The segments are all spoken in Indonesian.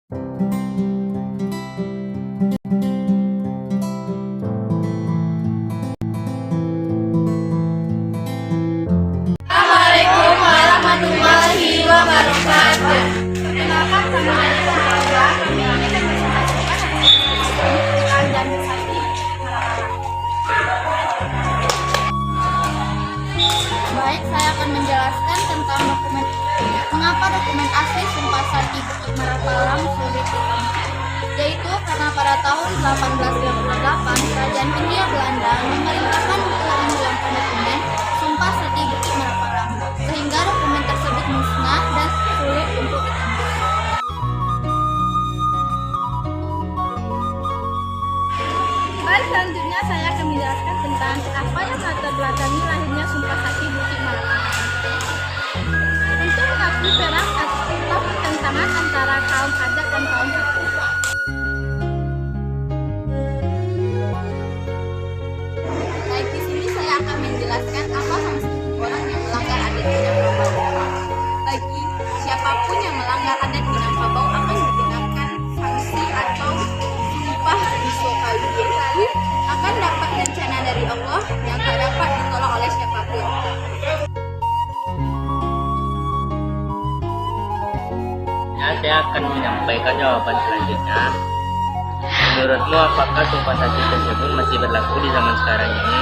Assalamualaikum warahmatullahi wabarakatuh. Perkenalkan, nama saya kami ini akan menyampaikan dan bersati. Baik, saya akan menjelaskan tentang mengapa dokumen asli Sumpah Sakti Bukit Marapalang sulit ditemukan. Yaitu karena pada tahun 1858 Kerajaan Hindia Belanda memerintahkan untuk menghilangkan dokumen Sumpah Sakti Bukit Marapalang, sehingga dokumen tersebut musnah dan sulit untuk ditemukan. Baik, selanjutnya saya akan menjelaskan tentang apa yang latar belakangi lahirnya Sumpah Sakti Bukit Marapalang. Untuk mengakui perang atau pertentangan antara kaum adat dan kaum Papua. Baik, di sini saya akan menjelaskan apa sanksi orang yang melanggar adat Minangkabau. Bagi siapapun yang melanggar adat Minangkabau akan dikenakan sanksi atau sumpah bisu kayu, lalu akan dapat bencana dari Allah yang tak dapat ditolak oleh siapapun. Ya, saya akan menyampaikan jawaban selanjutnya. Menurutmu, apakah Sumpah Sakti tersebut masih berlaku di zaman sekarang ini?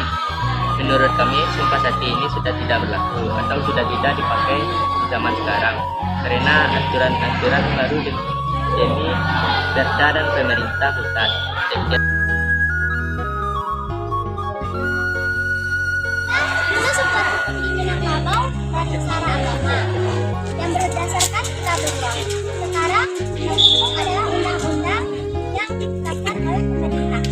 Menurut kami, Sumpah Sakti ini sudah tidak berlaku atau sudah tidak dipakai di zaman sekarang karena aturan-aturan baru demi Perda dan pemerintah pusat. Dulu seperti di Minangkabau dan secara agama yang berdasarkan kitabullah. Sekarang dihukum adalah undang-undang yang ditetapkan oleh pemerintah.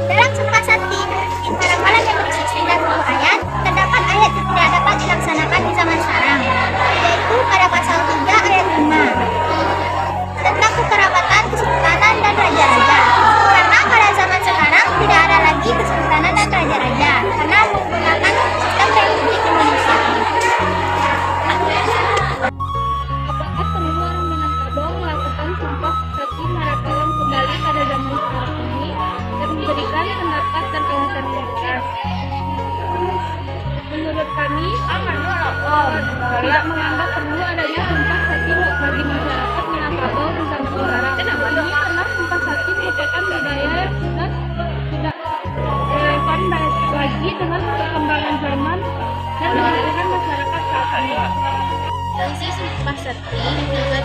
Dalam Sumpah Sakti Bukit Marapalang yang berisi 90 ayat, terdapat ayat yang tidak dapat dilaksanakan di zaman sekarang, yaitu pada pasal 3 ayat 5 tentang kekerabatan, kesultanan, dan raja-raja. Karena pada zaman sekarang tidak ada lagi kesultanan dan raja-raja, karena menggunakan sistem Republik Indonesia. Apakah semua orang Minangkabau melakukan Sumpah Sakti Marapalang kembali pada zaman sekarang ini dan memberikan pendapat dan alasan mereka? Menurut kami, tidak menganggap perlu adanya Sumpah Sakti bagi masyarakat Minangkabau di zaman sekarang. Ini karena Sumpah Sakti merupakan budaya yang sudah tidak relevan lagi dengan perkembangan zaman dan lingkungan masyarakat saat ini. Fungsi Sumpah Sakti juga